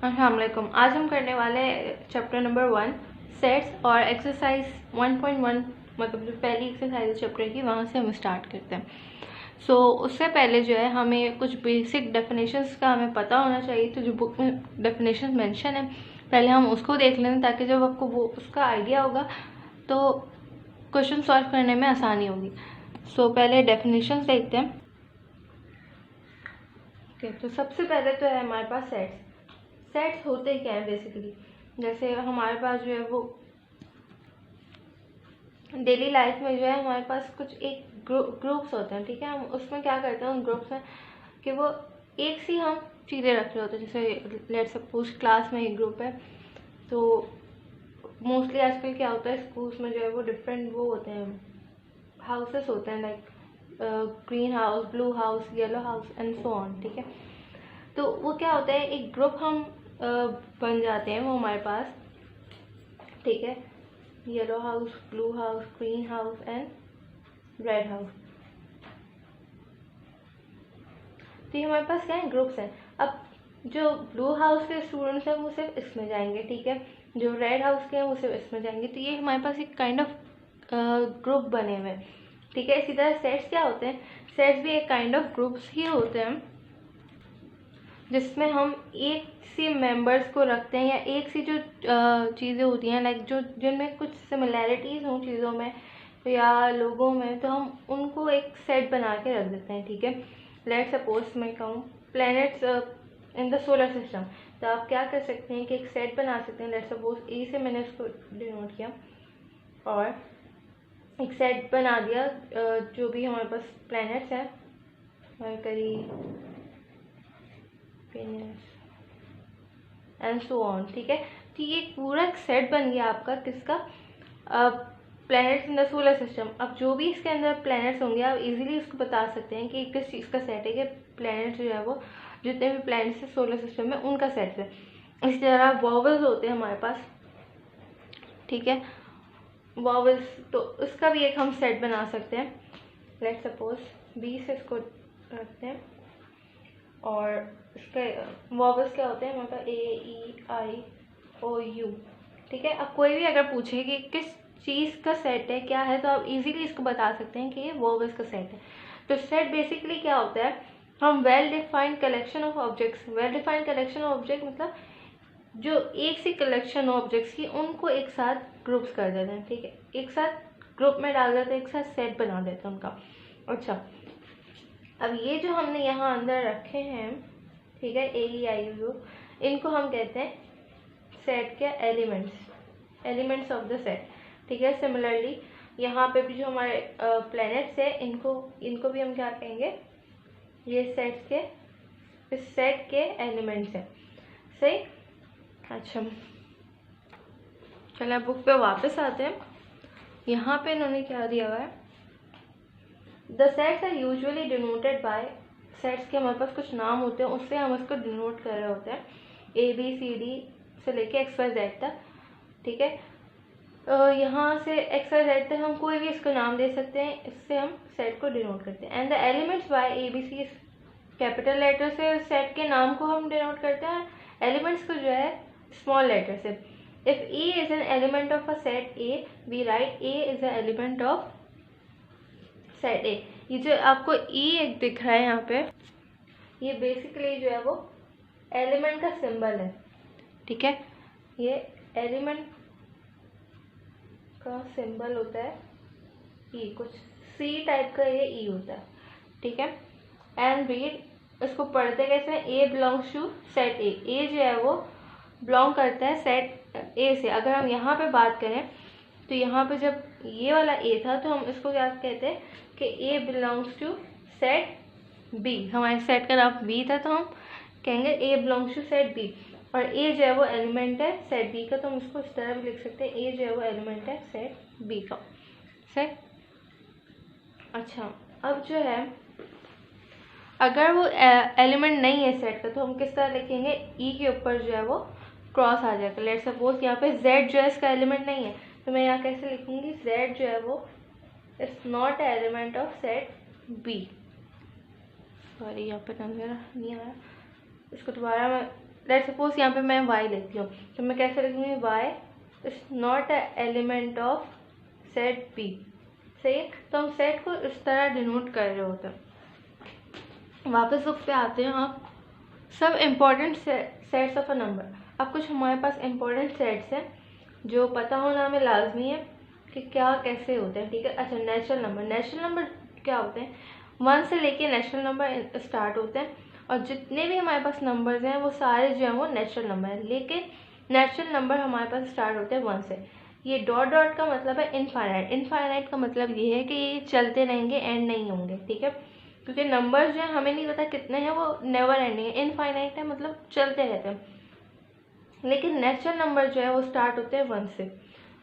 अस्सलाम वालेकुम। आज हम करने वाले हैं चैप्टर नंबर 1 सेट्स और एक्सरसाइज 1.1 मतलब जो पहली एक्सरसाइज है चैप्टर की वहाँ से हम स्टार्ट करते हैं। उससे पहले जो है हमें कुछ बेसिक डेफिनेशंस का हमें पता होना चाहिए। तो जो बुक में डेफिनेशंस मेंशन है पहले हम उसको देख लें ताकि जब आपको वो उसका आइडिया होगा तो क्वेश्चन सॉल्व करने में आसानी होगी। पहले डेफिनेशंस देखते हैं। तो सबसे पहले तो है हमारे पास सेट्स होते क्या है बेसिकली। जैसे हमारे पास जो है वो डेली लाइफ में जो है हमारे पास कुछ एक ग्रुप्स होते हैं, ठीक है। हम उसमें क्या करते हैं उन ग्रुप्स में कि वो एक सी हम चीज़ें रख रहे होते हैं। जैसे लेट्स सपोज क्लास में एक ग्रुप है, तो मोस्टली आजकल क्या होता है स्कूल्स में जो है वो डिफरेंट वो होते हैं, हाउसेस होते हैं, like green house, blue house, yellow house and so on, ठीक है। तो वो क्या होता है एक ग्रुप हम बन जाते हैं वो हमारे पास, ठीक है। Yellow house, blue house, green house and red house. तो ये हमारे पास क्या है ग्रुप्स हैं। अब जो ब्लू हाउस के स्टूडेंट्स हैं वो सिर्फ इसमें जाएंगे, ठीक है। जो रेड हाउस के हैं वो सिर्फ इसमें जाएंगे। तो ये हमारे पास एक काइंड ऑफ ग्रुप बने हुए हैं, ठीक है। इसी तरह सेट्स क्या होते हैं, सेट्स भी एक काइंड ऑफ ग्रुप्स ही होते हैं जिसमें हम एक सी मेंबर्स को रखते हैं या एक सी जो चीज़ें होती हैं लाइक जो जिनमें कुछ सिमिलैरिटीज़ हों चीज़ों में या लोगों में, तो हम उनको एक सेट बना के रख देते हैं, ठीक है। लेट सपोज मैं कहूँ planets in the solar system, तो आप क्या कर सकते हैं कि एक सेट बना सकते हैं। लेट सपोज ए से मैंने उसको डिनोट किया और एक सेट बना दिया जो भी हमारे पास प्लैनेट्स हैं, मरकरी, एंड सो ऑन, ठीक है। तो ये पूरा एक सेट बन गया आपका किसका, planets in the solar system. अब जो भी इसके अंदर प्लैनेट्स होंगे आप इजीली इसको बता सकते हैं कि किस चीज़ का सेट है, कि प्लैनेट्स जो है वो जितने भी प्लैनेट्स है सोलर सिस्टम में उनका सेट है। इसी तरह वॉवल्स होते हैं हमारे पास, ठीक है। वॉवल्स तो उसका भी एक हम सेट बना सकते हैं। लेट सपोज बी से इसको रखते हैं और इसके वॉवल्स क्या होते हैं हमारे पास A, E, I, O, U, ठीक है। अब कोई भी अगर पूछे कि किस चीज़ का सेट है क्या है, तो आप इजीली इसको बता सकते हैं कि ये वॉवल्स का सेट है। तो सेट बेसिकली क्या होता है, हम well defined collection of objects, well defined collection of object मतलब जो एक सी कलेक्शन ऑब्जेक्ट्स की उनको एक साथ ग्रुप्स कर देते हैं, ठीक है। एक साथ ग्रुप में डाल देते हैं, एक साथ सेट बना देते हैं उनका। अच्छा, अब ये जो हमने यहाँ अंदर रखे हैं, ठीक है, A, E, I, O, इनको हम कहते हैं सेट के एलिमेंट्स ऑफ द सेट, ठीक है। सिमिलरली यहाँ पे भी जो हमारे प्लैनेट्स है इनको भी हम क्या कहेंगे, ये इस सेट के एलिमेंट्स हैं, सही। अच्छा, चलिए बुक पे वापस आते हैं। यहाँ पे इन्होंने क्या दिया हुआ है, the sets are usually denoted by, sets के हमारे पास कुछ नाम होते हैं उससे हम उसको डिनोट कर रहे होते हैं, ABCD से लेके XYZ तक, ठीक है। यहाँ से XYZ तक हम कोई भी इसको नाम दे सकते हैं, इससे हम सेट को डिनोट करते हैं। And the elements by ABC, capital letter से सेट के नाम को हम डिनोट करते हैं, एलिमेंट्स को जो है स्मॉल लेटर से। If E is an element of a set A, we write A is a element of set A। ये जो आपको E एक दिख रहा है यहाँ पे, ये बेसिकली जो है वो एलिमेंट का सिंबल है, ठीक है। ये एलिमेंट का सिंबल होता है E, कुछ C टाइप का ये E होता है, ठीक है। एंड रीड, इसको पढ़ते कैसे हैं, A belongs to set A, A जो है वो बिलोंग करता है सेट A से। अगर हम यहाँ पे बात करें तो यहाँ पे जब ये वाला A था तो हम इसको क्या कहते हैं कि A belongs to set B, हमारे सेट का नाम B था तो हम कहेंगे A belongs to set B। और A जो है वो एलिमेंट है सेट B का, तो हम इसको इस तरह भी लिख सकते हैं, A जो है वो एलिमेंट है सेट B का, सही। अच्छा, अब जो है अगर वो एलिमेंट नहीं है सेट का तो हम किस तरह लिखेंगे, E के ऊपर जो है वो क्रॉस आ जाएगा। लेट सपोज यहाँ पे Z जो है इसका एलिमेंट नहीं है, तो मैं यहाँ कैसे लिखूंगी, Z जो है वो is not element of set B। Sorry यहाँ पे नजर नहीं आया, इसको दोबारा मैं लेट्स सपोज यहाँ पे मैं y लेती हूँ, तो मैं कैसे लिखूँगी, y is not a element of set p। सही है, तो हम सेट को इस तरह डिनोट कर रहे होते हैं। वापस बुक पे आते हैं आप, सब important sets of a number. अब कुछ हमारे पास इम्पोर्टेंट सेट्स हैं जो पता होना हमें लाजमी है कि क्या कैसे होते हैं, ठीक है। अच्छा, नेचुरल नंबर। नेचुरल नंबर क्या होते हैं, 1 से लेके नेचुरल नंबर स्टार्ट होते हैं, और जितने भी हमारे पास नंबर्स हैं वो सारे जो हैं वो नेचुरल नंबर हैं, लेकिन नेचुरल नंबर हमारे पास स्टार्ट होते हैं 1 से। ये डॉट डॉट का मतलब है इनफाइनाइट। इनफाइनाइट का मतलब ये है कि ये चलते रहेंगे, एंड नहीं होंगे, ठीक है। क्योंकि नंबर्स जो है हमें नहीं पता कितने हैं, वो नेवर एंडिंग है। इनफाइनाइट है मतलब चलते रहते हैं, लेकिन नेचुरल नंबर जो है वो स्टार्ट होते हैं 1 से।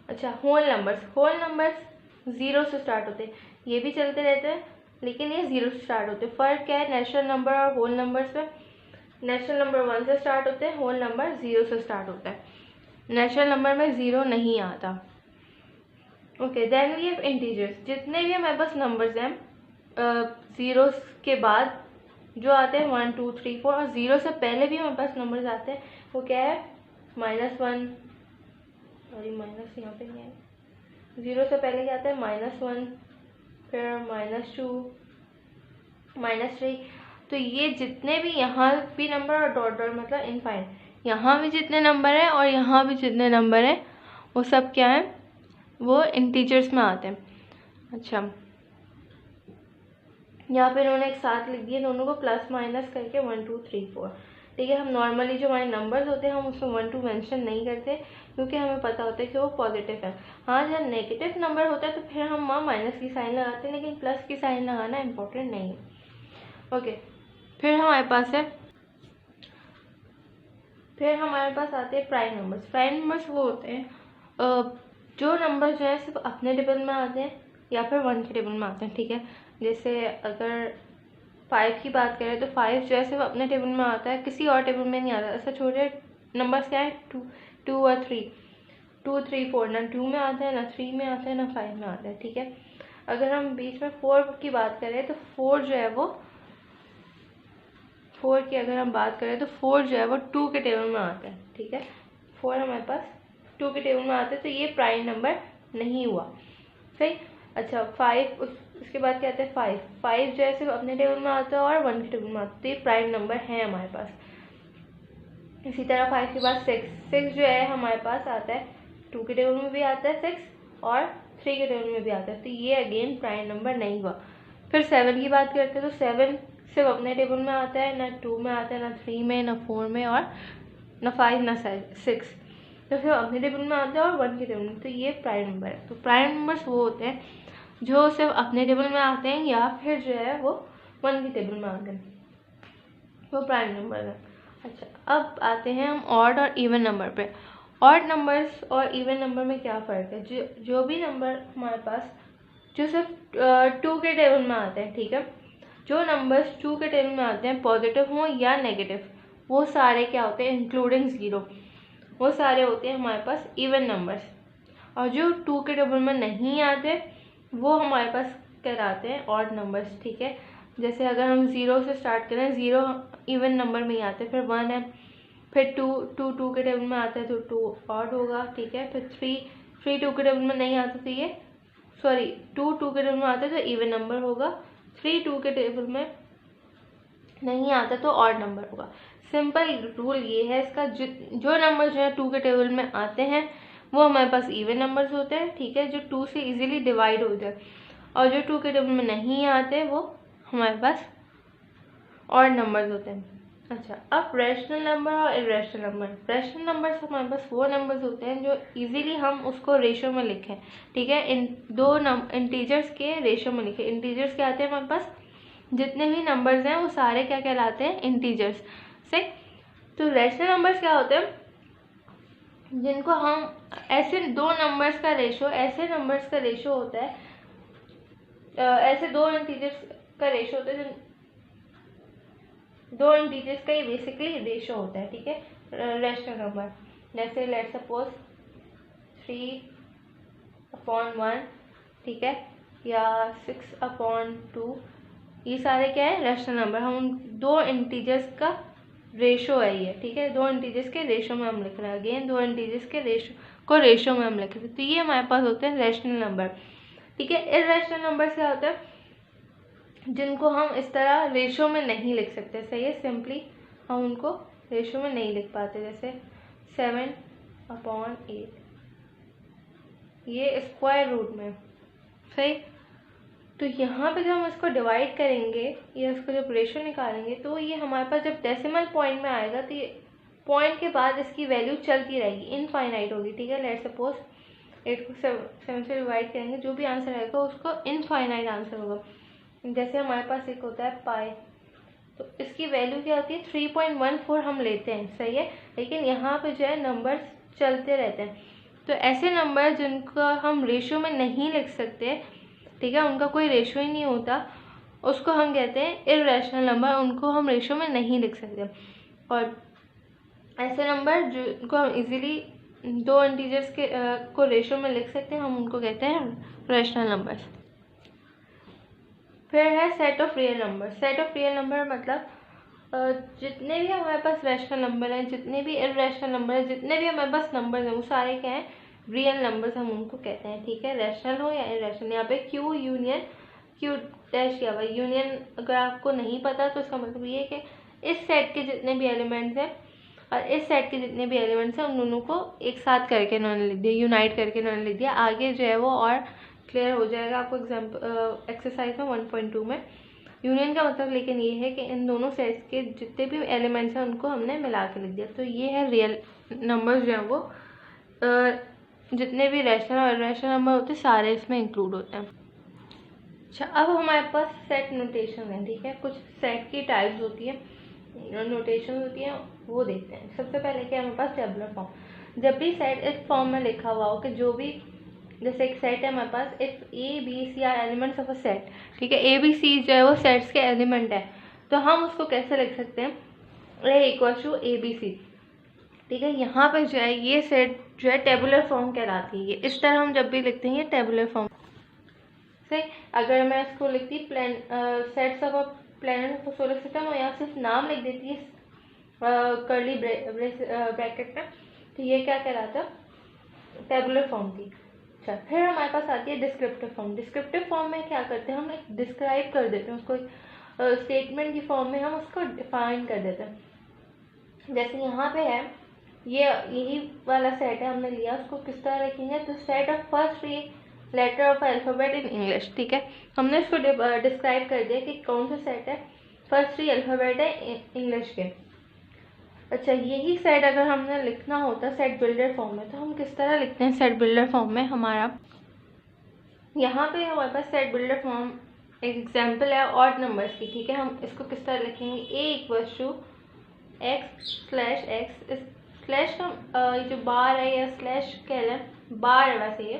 अच्छा, होल नंबर्स 0 से स्टार्ट होते हैं, ये भी चलते रहते हैं, लेकिन ये 0 से स्टार्ट होते हैं। फ़र्क क्या है नेचुरल नंबर और होल नंबर्स में, नेचुरल नंबर 1 से स्टार्ट होते हैं, होल नंबर 0 से स्टार्ट होता है। नेचुरल नंबर में 0 नहीं आता। Okay, then we have integers. जितने भी हमारे पास नंबर्स हैं 0 के बाद जो आते हैं 1 2 3 4, और 0 से पहले भी हमारे पास नंबर्स आते हैं, वो क्या है, -1, सॉरी माइनस यहाँ पे नहीं है, 0 से पहले क्या आता है, -1, फिर -2, -3। तो ये जितने भी यहाँ भी नंबर और डॉट डॉट मतलब इनफाइनाइट, यहाँ भी जितने नंबर हैं और यहाँ भी जितने नंबर हैं वो सब क्या है, वो इंटीजर्स में आते हैं। अच्छा, यहाँ पे उन्होंने एक साथ लिख दिए दोनों को, प्लस माइनस करके 1 2 3 4, ठीक है। हम नॉर्मली जो हमारे नंबर्स होते हैं हम उसमें 1 2 मेंशन नहीं करते, क्योंकि हमें पता होता है कि वो पॉजिटिव है। हाँ, जब नेगेटिव नंबर होता है तो फिर हम वहाँ माइनस की साइन लगाते हैं, लेकिन प्लस की साइन लगाना इम्पोर्टेंट नहीं है। ओके, फिर हमारे पास आते हैं प्राइम नंबर्स। प्राइम नंबर्स वो होते हैं जो नंबर जो है सिर्फ अपने टेबल में आते हैं या फिर 1 के टेबल में आते हैं, ठीक है। जैसे अगर 5 की बात करें तो 5 जो है सिर्फ अपने टेबल में आता है, किसी और टेबल में नहीं आता। ऐसे छोटे नंबर्स क्या है, 2 और 3, 2 3 4, ना 2 में आता है, ना 3 में आता है, ना 5 में आता है, ठीक है। अगर हम बीच में 4 की बात करें तो 4 जो है वो 4 की अगर हम बात करें तो 4 जो है वो 2 के टेबल में आता है, ठीक है। 4 हमारे पास 2 के टेबल में आता है, तो ये प्राइम नंबर नहीं हुआ, सही। अच्छा, 5 उसके बाद क्या आता है, 5 जो है सिर्फ अपने टेबल में आता है और 1 के टेबल में आता है, तो ये प्राइम नंबर है हमारे पास। इसी तरह 5 के बाद 6 जो है हमारे पास आता है, 2 के टेबल में भी आता है 6 और 3 के टेबल में भी आता है, तो ये अगेन प्राइम नंबर नहीं हुआ। फिर 7 की बात करते हैं तो 7 सिर्फ अपने टेबल में आता है, ना 2 में आता है, ना 3 में, ना 4 में, और ना 5 ना 6, तो सिर्फ अपने टेबल में आता है और 1 के टेबल में, तो ये प्राइम नंबर है। तो प्राइम नंबर्स वो होते हैं जो सिर्फ अपने टेबल में आते हैं या फिर जो है वो 1 के टेबल में आते हैं, वो प्राइम नंबर है। अच्छा, अब आते हैं हम ऑड और इवन नंबर पे। ऑड नंबर्स और इवन नंबर में क्या फ़र्क है, जो भी नंबर हमारे पास जो सिर्फ 2 के टेबल में आते हैं, ठीक है, जो नंबर्स 2 के टेबल में आते हैं, पॉजिटिव हों या नेगेटिव, वो सारे क्या होते हैं, इंक्लूडिंग 0, वो सारे होते हैं हमारे पास इवन नंबर्स। और जो 2 के टेबल में नहीं आते वो हमारे पास कहलाते हैं ऑड नंबर्स, ठीक है। जैसे अगर हम 0 से स्टार्ट करें, 0 इवन नंबर में ही आते हैं, फिर 1 है, फिर 2 के टेबल में आता है तो 2 ऑड होगा, ठीक है। फिर 3 2 के टेबल में नहीं आता तो ये 2 के टेबल में आता है तो इवन नंबर होगा, 3 2 के टेबल में नहीं आता तो ऑड नंबर होगा। सिंपल रूल ये है इसका, जो नंबर जो है 2 के टेबल में आते हैं वो हमारे पास इवन नंबर्स होते हैं, ठीक है, जो 2 से इजीली डिवाइड हो जाए, और जो 2 के टेबल में नहीं आते वो हमारे पास ऑड नंबर्स होते हैं। अच्छा, अब रैशनल नंबर और इरेशनल नंबर। रैशनल नंबर्स हमारे पास वो नंबर्स होते हैं जो इजीली हम उसको रेशो में लिखें, ठीक है। इन दो इंटीजर्स के रेशो में लिखें। इंटीजर्स क्या आते हैं हमारे पास, जितने भी नंबर्स हैं वो सारे क्या कहलाते हैं, इंटीजर्स से। तो रैशनल नंबर्स क्या होते हैं, जिनको हम ऐसे दो नंबर्स का रेशो होता है, ऐसे दो इंटीजर्स का रेशो होता है, दो इंटीजर्स का ही बेसिकली रेशो होता है, ठीक है, रैशनल नंबर। जैसे लेट्स सपोज 3/1, ठीक है, या 6/2, ये सारे क्या है, रैशनल नंबर। हम दो इंटीजर्स का रेशो है ये, ठीक है, दो इंटीजर्स के रेशो में हम लिख रहे हैं। अगेन दो इंटीजर्स के रेशो में हम लिख रहे हैं, तो ये हमारे पास होते हैं रैशनल नंबर, ठीक है। इर्रेशनल नंबर क्या होता है, जिनको हम इस तरह रेशो में नहीं लिख सकते, सही है, सिंपली हम उनको रेशो में नहीं लिख पाते, जैसे 7/8 ये स्क्वायर रूट में, सही। तो यहाँ पे जब हम इसको डिवाइड करेंगे या इसको जब रेशो निकालेंगे तो ये हमारे पास जब डेसिमल पॉइंट में आएगा तो ये पॉइंट के बाद इसकी वैल्यू चलती रहेगी, इनफाइनाइट होगी, ठीक है। लेट्स सपोज 8 को 7 से डिवाइड करेंगे, जो भी आंसर आएगा उसको इनफाइनाइट आंसर होगा। जैसे हमारे पास एक होता है पाई, तो इसकी वैल्यू क्या होती है 3.14 हम लेते हैं, सही है। लेकिन यहाँ पे जो है नंबर्स चलते रहते हैं, तो ऐसे नंबर जिनका हम रेशो में नहीं लिख सकते, ठीक है, उनका कोई रेशो ही नहीं होता, उसको हम कहते हैं इर्रेशनल नंबर, उनको हम रेशो में नहीं लिख सकते। और ऐसे नंबर जिनको हम इजीली दो इंटीजर्स के को रेशो में लिख सकते हैं, हम उनको कहते हैं रैशनल नंबर्स। फिर है set of real number. Set of real number मतलब जितने भी हमारे पास रैशनल नंबर हैं, जितने भी इर्रेशनल नंबर हैं, जितने भी हमारे पास नंबर हैं, वो सारे क्या हैं, रियल नंबर्स हम उनको कहते हैं, ठीक है, रैशनल हो या इर्रेशनल। यहाँ पे क्यू यूनियन क्यू डैश किया हुआ, यूनियन अगर आपको नहीं पता तो इसका मतलब ये है कि इस सेट के जितने भी एलिमेंट्स हैं और इस सेट के जितने भी एलिमेंट्स हैं उन दोनों को एक साथ करके इन्होंने लिख दिया, यूनाइट करके इन्होंने लिख दिया। आगे जो है वो और क्लियर हो जाएगा आपको एक्सरसाइज में 1.2 में। यूनियन का मतलब लेकिन ये है कि इन दोनों सेट्स के जितने भी एलिमेंट्स हैं उनको हमने मिला के लिख दिया। तो ये है रियल नंबर्स जो हैं वो जितने भी रैशनल और इर्रेशनल नंबर होते हैं सारे इसमें इंक्लूड होते हैं। अच्छा, अब हमारे पास सेट नोटेशन है, ठीक है, कुछ सेट की टाइप्स होती है, नोटेशन होती है, वो देखते हैं। सबसे पहले क्या हमारे पास टेबुलर फॉर्म। जब भी सेट इस फॉर्म में लिखा हुआ हो कि जो भी, जैसे एक सेट है हमारे पास, if A B C are elements of a set, ठीक है, ए बी सी जो है वो सेट्स के एलिमेंट है, तो हम उसको कैसे लिख सकते हैं, A equal to A B C, ठीक है। यहाँ पर जो है ये सेट जो है टेबुलर फॉर्म कहलाती है। इस तरह हम जब भी लिखते हैं ये टेबुलर फॉर्म, सही। अगर मैं इसको लिखती sets of a planet solar system और यहाँ सिर्फ नाम लिख देती है कर्ली ब्रैकेट में, तो ये क्या कहलाता है, टेबुलर फॉर्म की। अच्छा, फिर हमारे पास आती है डिस्क्रिप्टिव फॉर्म। डिस्क्रिप्टिव फॉर्म में क्या करते हैं, हम एक डिस्क्राइब कर देते हैं उसको, स्टेटमेंट की फॉर्म में हम उसको डिफाइन कर देते हैं। जैसे यहाँ पे है ये यही वाला सेट है, हमने लिया, उसको किस तरह लिखेंगे, तो set of first 3 letter of alphabet in English, ठीक है। हमने इसको डिस्क्राइब कर दिया कि कौन सा सेट है, फर्स्ट 3 अल्फ़ाबेट है इंग्लिश के। अच्छा, यही सेट अगर हमने लिखना होता सेट बिल्डर फॉर्म में, तो हम किस तरह लिखते हैं सेट बिल्डर फॉर्म में, हमारा यहाँ पे हमारे पास सेट बिल्डर फॉर्म एक एग्जाम्पल है ऑड नंबर्स की, ठीक है। हम इसको किस तरह लिखेंगे, A equals to x slash x, इस स्लैश का जो बार है या स्लैश कह लें, बार है वैसे ये,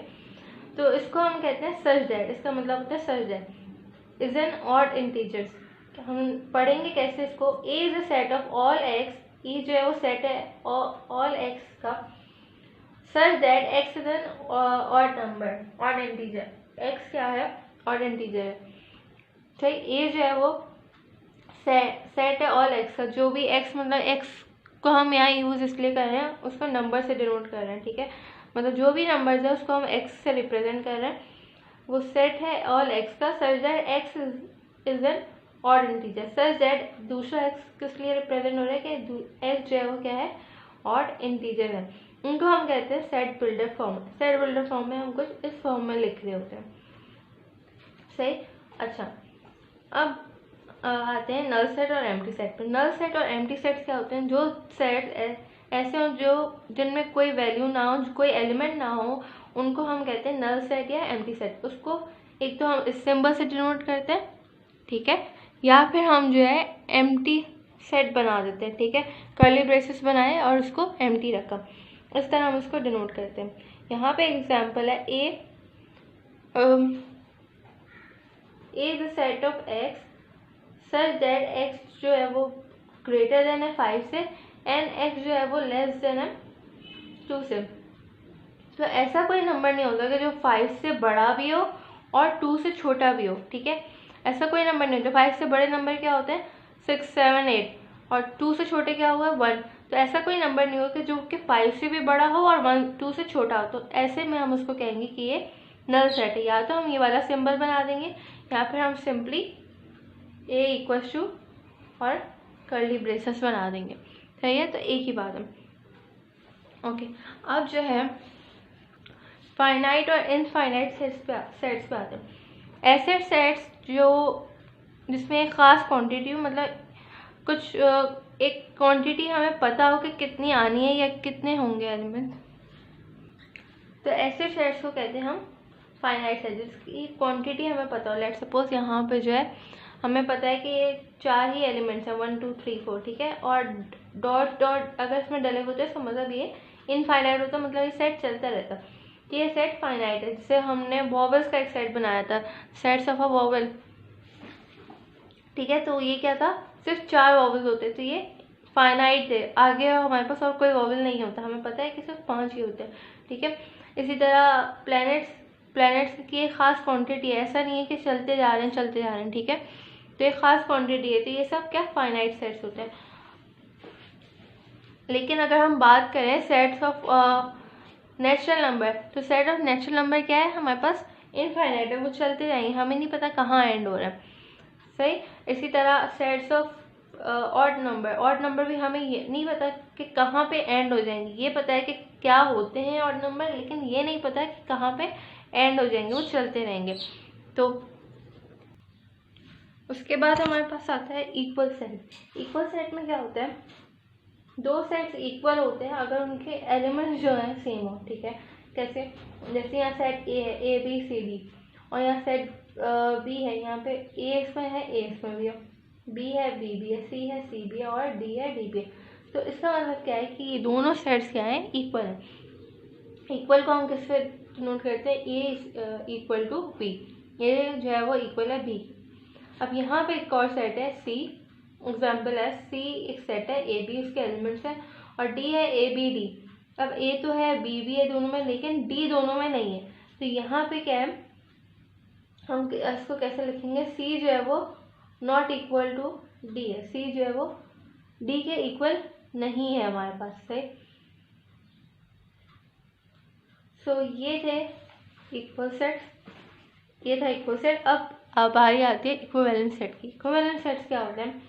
तो इसको हम कहते हैं सच दैट, इसका मतलब होता है such that is an odd integers. हम पढ़ेंगे कैसे इसको, A is a set of all x, ई जो है वो सेट है ऑल एक्स का, such that x is an odd number, odd integer, x क्या है, ऑड इंटीजर है, ठीक। ए जो है वो सेट है ऑल एक्स का, जो भी एक्स मतलब एक्स को हम यहाँ यूज इसलिए कर रहे हैं, उसको नंबर से डिनोट कर रहे हैं, ठीक है, मतलब जो भी नंबर्स है उसको हम एक्स से रिप्रेजेंट कर रहे हैं, वो सेट है ऑल एक्स का, such that x is an odd integer. Such that दूसरा एक्स किस लिए रिप्रेजेंट हो रहा है कि एक्स जो है वो क्या है, ऑड इंटीजर है। उनको हम कहते हैं set builder form. Set builder form में हम कुछ इस फॉर्म में लिख रहे होते हैं, सही। अच्छा, अब आते हैं नल सेट और एम्प्टी सेट पर। नल सेट और एम्प्टी सेट्स क्या होते हैं, जो सेट ऐसे हो जो जिनमें कोई वैल्यू ना हो, कोई एलिमेंट ना हो, उनको हम कहते हैं नल सेट या एम्प्टी सेट। उसको एक तो हम इस सिंबल से डिनोट करते हैं, ठीक है, या फिर हम जो है एम्प्टी सेट बना देते हैं, ठीक है, कर्ली ब्रेसेस बनाए और उसको एम्प्टी रखा, इस तरह हम उसको डिनोट करते हैं। यहाँ पे एग्जाम्पल है A is a set of x such that x जो है वो ग्रेटर देन है 5 से, एंड एक्स जो है वो लेस देन है 2 से। तो ऐसा कोई नंबर नहीं होता कि जो 5 से बड़ा भी हो और 2 से छोटा भी हो, ठीक है, ऐसा कोई नंबर नहीं होता। 5 से बड़े नंबर क्या होते हैं, 6, 7, 8, और 2 से छोटे क्या हुआ 1। तो ऐसा कोई नंबर नहीं होगा कि जो कि 5 से भी बड़ा हो और 2 से छोटा हो। तो ऐसे में हम उसको कहेंगे कि ये नल सेट है। या तो हम ये वाला सिंबल बना देंगे या फिर हम सिंपली ए इक्वल्स टू और कर्ली ब्रेसेस बना देंगे। सही है, तो एक ही बात है। ओके, अब जो है फाइनाइट और इनफाइनाइट सेट्स पे आते हैं। ऐसे सेट्स जो जिसमें एक ख़ास क्वांटिटी हो, मतलब कुछ एक क्वांटिटी हमें पता हो कि कितनी आनी है या कितने होंगे एलिमेंट, तो ऐसे सेट्स को कहते हैं हम फाइनाइट सेट, जिसकी क्वांटिटी हमें पता हो। लेट सपोज यहाँ पे जो है हमें पता है कि ये 4 ही एलिमेंट्स हैं 1 2 3 4, ठीक है, और डॉट डॉट अगर इसमें डले होते हैं तो मतलब ये इनफाइनाइट होता, मतलब ये सेट चलता रहता। तो ये सेट फाइनाइट है। जैसे हमने वॉवल्स का एक सेट बनाया था, सेट्स ऑफ अ वॉवल, ठीक है, तो ये क्या था, सिर्फ 4 वॉवल्स होते, तो ये फाइनाइट है। आगे हमारे पास और कोई वॉवल नहीं होता, हमें पता है कि सिर्फ 5 ही होते हैं, ठीक है। इसी तरह प्लैनेट्स की एक ख़ास क्वांटिटी है, ऐसा नहीं है कि चलते जा रहे हैं, ठीक है, तो एक ख़ास क्वांटिटी है। तो ये सब क्या फाइनाइट सेट्स होते हैं। लेकिन अगर हम बात करें सेट्स ऑफ नेचुरल नंबर, तो सेट ऑफ नेचुरल नंबर क्या है, हमारे पास इनफाइनाइट है, वो चलते जाएंगे, हमें नहीं पता कहाँ एंड हो रहा है। सही। इसी तरह सेट्स ऑफ ऑड नंबर भी हमें ये नहीं पता कि कहाँ पे एंड हो जाएंगे। ये पता है कि क्या होते हैं ऑड नंबर, लेकिन ये नहीं पता कि कहाँ पे एंड हो जाएंगे, वो चलते रहेंगे। तो उसके बाद हमारे पास आता है इक्वल सेट। इक्वल सेट में क्या होता है, 2 सेट्स इक्वल होते हैं अगर उनके एलिमेंट्स जो हैं सेम हो, ठीक है। कैसे, जैसे यहाँ सेट ए है, ए बी सी डी, और यहाँ सेट बी है, यहाँ पे ए इसमें है, ए इसमें भी है, बी है, बी बी है, सी है, सी बी है, और डी है, डी बी है। तो इसका मतलब क्या है कि ये दोनों सेट्स क्या हैं, इक्वल हैं। इक्वल को हम किससे नोट करते हैं, ए इक्वल टू बी, ये जो है वो इक्वल है बी। अब यहाँ पे एक और सेट है सी, एग्जाम्पल है सी एक सेट है, ए बी उसके एलिमेंट्स हैं, और डी है ए बी डी। अब ए तो है, बी भी है दोनों में, लेकिन डी दोनों में नहीं है। तो यहाँ पे क्या है, हम इसको कैसे लिखेंगे, सी जो है वो नॉट इक्वल टू डी है, सी जो है वो डी के इक्वल नहीं है हमारे पास से। सो ये थे इक्वल सेट, ये था इक्वल सेट। अब बारी आती है इक्विवेलेंट सेट की। इक्विवेलेंट सेट्स क्या होते हैं,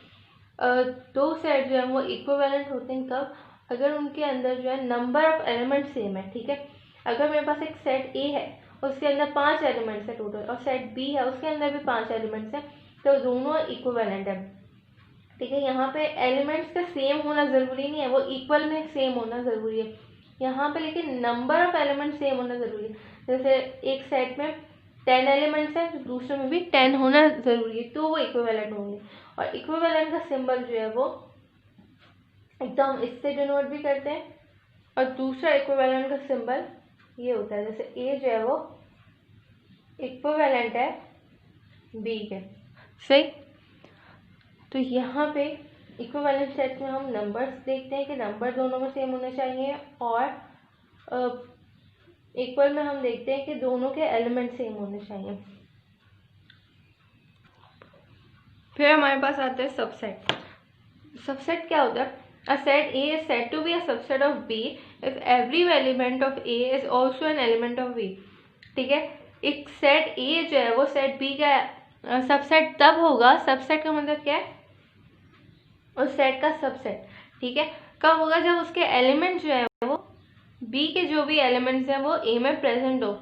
2 सेट जो है वो इक्विवेलेंट होते हैं कब, अगर उनके अंदर जो है नंबर ऑफ एलिमेंट सेम है, ठीक है। अगर मेरे पास एक सेट ए है, उसके अंदर 5 एलिमेंट्स है टोटल, और सेट बी है, उसके अंदर भी 5 एलिमेंट्स हैं, तो दोनों इक्विवेलेंट है, ठीक है। यहाँ पे एलिमेंट्स का सेम होना ज़रूरी नहीं है, वो इक्वल में सेम होना ज़रूरी है यहाँ पे, लेकिन नंबर ऑफ एलिमेंट सेम होना ज़रूरी है। जैसे एक सेट में 10 एलिमेंट्स हैं, तो दूसरे में भी 10 होना ज़रूरी है, तो वो इक्विवेलेंट होंगे। और इक्विवेलेंट का सिंबल जो है वो एकदम इससे डिनोट भी करते हैं, और दूसरा इक्विवेलेंट का सिंबल ये होता है, जैसे ए जो है वो इक्विवेलेंट है बी के। सही। तो यहाँ पे इक्विवेलेंट सेट में हम नंबर्स देखते हैं कि नंबर दोनों में सेम होने चाहिए, और इक्वल में हम देखते हैं कि दोनों के एलिमेंट सेम होने चाहिए। फिर हमारे पास आता है सबसेट। सबसेट क्या होता है, a set A is said to be a subset of B if every element of A is also an element of B, ठीक है। एक सेट A जो है वो सेट B का सबसेट तब होगा, सबसेट का मतलब क्या है, उस सेट का सबसेट, ठीक है, कब होगा, जब उसके एलिमेंट जो है वो B के जो भी एलिमेंट्स हैं वो A में प्रेजेंट हो,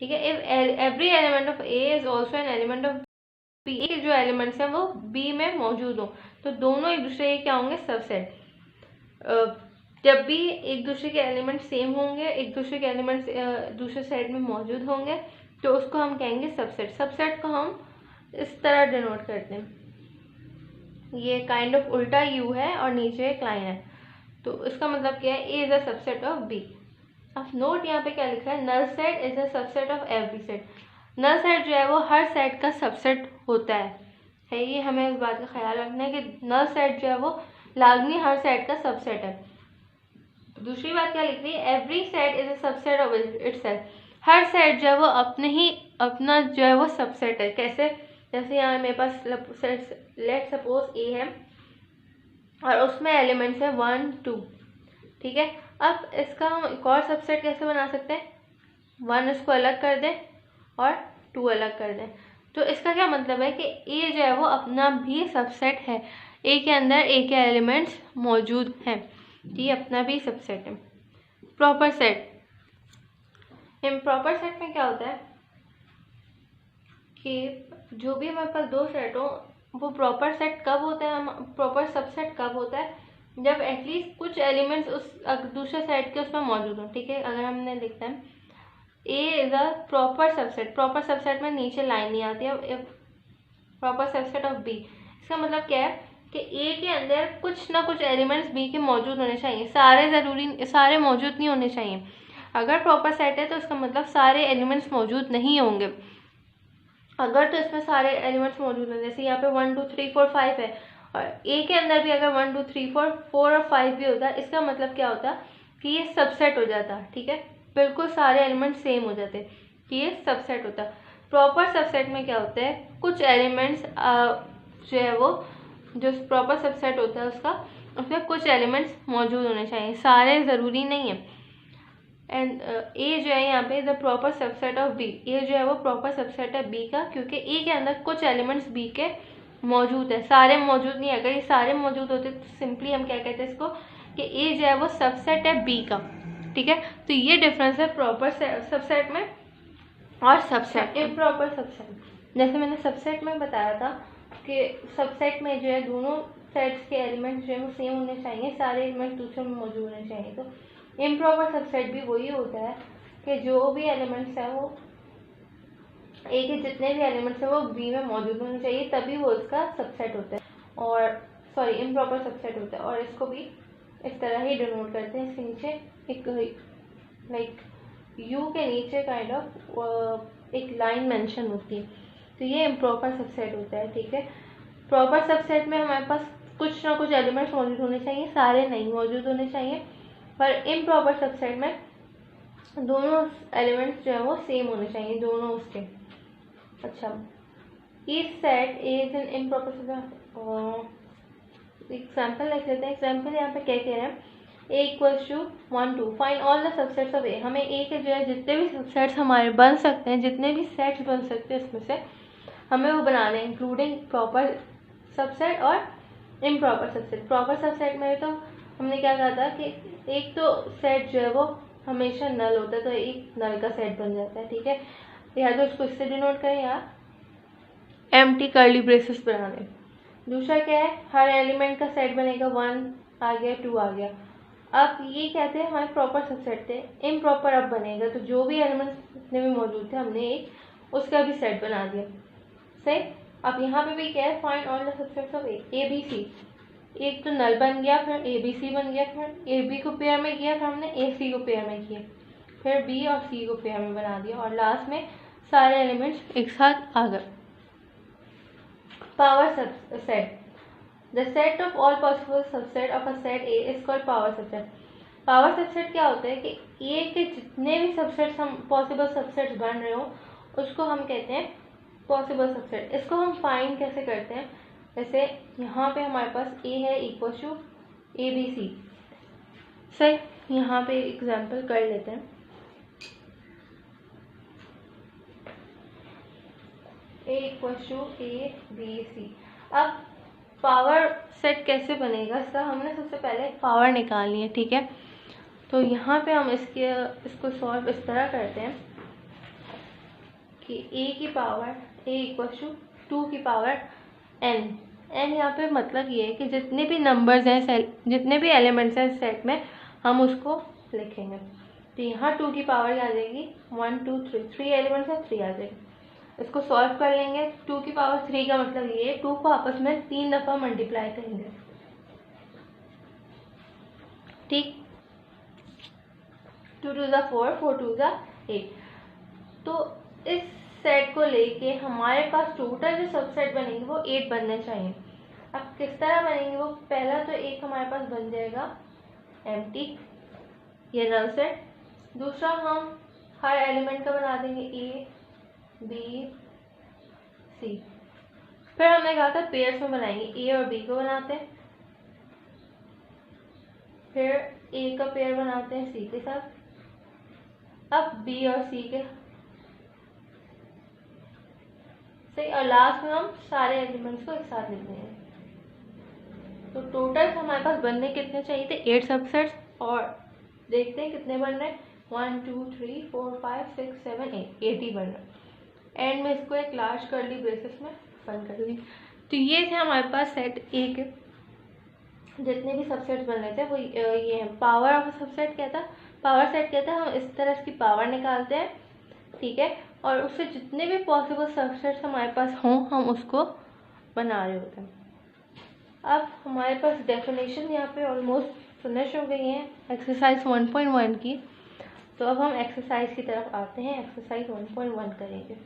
ठीक है। If every element of A is also an element of B, के जो एलिमेंट्स हैं वो B में मौजूद हो, तो दोनों एक दूसरे के क्या होंगे, सबसेट। जब भी एक दूसरे के एलिमेंट सेम होंगे, एक दूसरे के एलिमेंट्स दूसरे सेट में मौजूद होंगे, तो उसको हम कहेंगे सबसेट। सबसेट को हम इस तरह डिनोट करते हैं, ये काइंड ऑफ उल्टा यू है और नीचे एक लाइन है, तो इसका मतलब क्या है, A is a subset of B. अब नोट यहाँ पे क्या लिखा है, null set is a subset of every set. Null set जो है वो हर सेट का सबसेट होता है, ये हमें इस बात का ख्याल रखना है कि नल सेट जो है वो लाजमी हर सेट का सबसेट है। दूसरी बात क्या लिख रही है, every set is a subset of itself. Her set जो है वो अपना जो है वो सबसेट है। कैसे, जैसे यहाँ मेरे पास लेट सपोज ए है, और उसमें एलिमेंट्स है 1 2, ठीक है। अब इसका हम एक और सबसेट कैसे बना सकते हैं, 1 इसको अलग कर दें और 2 अलग कर दें। तो इसका क्या मतलब है कि ए जो है वो अपना भी सबसेट है, ए के अंदर ए के एलिमेंट्स मौजूद हैं, ये अपना भी सबसेट है। प्रॉपर सेट, इम्प्रॉपर सेट में क्या होता है कि जो भी हमारे पास दो सेट हो, वो प्रॉपर सेट कब होता है, प्रॉपर सबसेट कब होता है, जब एटलीस्ट कुछ एलिमेंट्स उस दूसरे सेट के उसमें मौजूद हो, ठीक है। अगर हमने लिखते हैं A is a proper subset, proper subset में नीचे लाइन नहीं आती है, प्रॉपर सबसेट ऑफ बी, इसका मतलब क्या है कि ए के अंदर कुछ ना कुछ एलिमेंट्स बी के मौजूद होने चाहिए, सारे मौजूद नहीं होने चाहिए। अगर प्रॉपर सेट है तो इसका मतलब सारे एलिमेंट्स मौजूद नहीं होंगे। अगर तो इसमें सारे एलिमेंट्स मौजूद हैं, जैसे यहाँ पे 1 2 3 4 5 है, और ए के अंदर भी अगर 1 2 3 4 4 और 5 भी होता है, इसका मतलब क्या होता कि ये सबसेट हो जाता, ठीक है। बिल्कुल सारे एलिमेंट सेम हो जाते कि ये सबसेट होता। प्रॉपर सबसेट में क्या होता है, कुछ एलिमेंट्स जो है वो जो प्रॉपर सबसेट होता है उसमें कुछ एलिमेंट्स मौजूद होने चाहिए, सारे ज़रूरी नहीं है। एंड ए जो है यहाँ पे the proper subset of B, A जो है वो प्रॉपर सबसेट है बी का, क्योंकि ए के अंदर कुछ एलिमेंट्स बी के मौजूद है, सारे मौजूद नहीं है। अगर ये सारे मौजूद होते तो सिंपली हम क्या कहते हैं इसको कि ए जो है वो सबसेट है बी का, ठीक है। तो ये डिफरेंस है प्रॉपर सबसेट में और सबसेट इम्प्रॉपर सबसेट। जैसे मैंने सबसेट में बताया था कि सबसेट में जो है दोनों सेट्स के एलिमेंट्स जो है वो सेम होने चाहिए, सारे एलिमेंट्स दूसरे में मौजूद होने चाहिए। तो इम्प्रॉपर सबसेट भी वही होता है कि जो भी एलिमेंट्स हैं वो ए के जितने भी एलिमेंट्स हैं वो बी में मौजूद होने चाहिए, तभी वो उसका सबसेट होता है, और सॉरी इम्प्रॉपर सबसेट होता है। और इसको भी इस तरह ही डिनोट करते हैं, इसके नीचे एक लाइक यू के नीचे काइंड ऑफ एक लाइन मेंशन होती है, तो ये इम्प्रॉपर सबसेट होता है, ठीक है। प्रॉपर सबसेट में हमारे पास कुछ ना कुछ एलिमेंट्स मौजूद होने चाहिए, सारे नहीं मौजूद होने चाहिए। पर इम्प्रॉपर सबसेट में दोनों एलिमेंट्स जो है वो सेम होने चाहिए, दोनों उसके। अच्छा, इस set is an improper subset, example लिख लेते हैं। एग्जाम्पल यहाँ पे क्या कह रहे हैं, A equals to 1 2 find all the subsets of A. हमें ए के जो है जितने भी सबसेट्स हमारे बन सकते हैं, जितने भी सेट्स बन सकते हैं इसमें से हमें वो बनाने हैं, इंक्लूडिंग प्रॉपर सबसेट और इम्प्रॉपर सबसेट। प्रॉपर सबसेट में तो हमने क्या कहा था कि एक तो सेट जो है वो हमेशा नल होता है, तो एक नल का सेट बन जाता है, ठीक है। या तो इसको इससे डिनोट करें या एम्प्टी कर्ली ब्रेसेस बना दें। दूसरा क्या है, हर एलिमेंट का सेट बनेगा, 1 आ गया 2 आ गया। अब ये कहते हैं हमारे प्रॉपर सबसेट थे, इम्प्रॉपर अब बनेगा, तो जो भी एलिमेंट्स जितने भी मौजूद थे हमने एक उसका भी सेट बना दिया, सही। अब यहाँ पे भी क्या है, find all the subsets of A B C. एक तो नल बन गया, फिर ए बी सी बन गया, फिर ए बी को पेयर में किया, फिर हमने ए सी को पेयर में किया, फिर बी और सी को पेयर में बना दिया, और लास्ट में सारे एलिमेंट्स एक साथ आ गए। Power subset, the set of all possible subset of a set A is called power subset. Power subset क्या होता है कि ए के जितने भी सबसेट्स हम पॉसिबल सबसेट्स बन रहे हो उसको हम कहते हैं पॉसिबल सबसेट। इसको हम फाइंड कैसे करते हैं, जैसे यहाँ पे हमारे पास ए है equal to A B C, सही। यहाँ पे एग्जांपल कर लेते हैं, A equal to A B C. अब पावर सेट कैसे बनेगा, इसका हमने सबसे पहले पावर निकालनी है, ठीक है। तो यहाँ पे हम इसको सॉल्व इस तरह करते हैं कि ए की पावर ए इक्वल टू 2 की पावर n। n यहाँ पे मतलब ये है कि जितने भी नंबर्स हैं, जितने भी एलिमेंट्स हैं सेट में हम उसको लिखेंगे। तो यहाँ 2 की पावर आ जाएगी 1 2 3, 3 एलिमेंट्स हैं 3 आ जाएगी। इसको सॉल्व कर लेंगे, 2 की पावर 3 का मतलब ये 2 को आपस में 3 दफ़ा मल्टीप्लाई करेंगे, ठीक। 2 2 ज़ा 4, 4 2 ज़ा 8। तो इस सेट को लेके हमारे पास टोटल जो सबसेट बनेंगे वो 8 बनने चाहिए। अब किस तरह बनेंगे वो, पहला तो एक हमारे पास बन जाएगा एम्प्टी, ये नल सेट। दूसरा हम हर एलिमेंट का बना देंगे ए बी सी। फिर हमने कहा था पेयर्स में बनाएंगे, ए और बी को बनाते हैं, फिर ए का पेयर बनाते हैं सी के साथ, अब बी और सी के सही, और लास्ट में हम सारे एलिमेंट्स को एक साथ लिख देंगे। तो टोटल हमारे पास बनने कितने चाहिए थे, 8 सबसेट्स, और देखते हैं कितने बन रहे हैं, 1 2 3 4 5 6 7 8 80 बन रहे हैं। एंड में इसको एक लार्ज कर्ली ब्रेसेस में बंद कर दी। तो ये थे हमारे पास सेट ए के जितने भी सबसेट्स बन रहे थे, वो ये पावर ऑफ सबसेट क्या था, पावर सेट क्या था, हम इस तरह इसकी पावर निकालते हैं, ठीक है, और उससे जितने भी पॉसिबल सबसेट्स हमारे पास हों हम उसको बना रहे होते हैं। अब हमारे पास डेफिनेशन यहाँ पे ऑलमोस्ट फिनिश हो गई है एक्सरसाइज 1.1 की। तो अब हम एक्सरसाइज की तरफ आते हैं, एक्सरसाइज 1.1 करेंगे।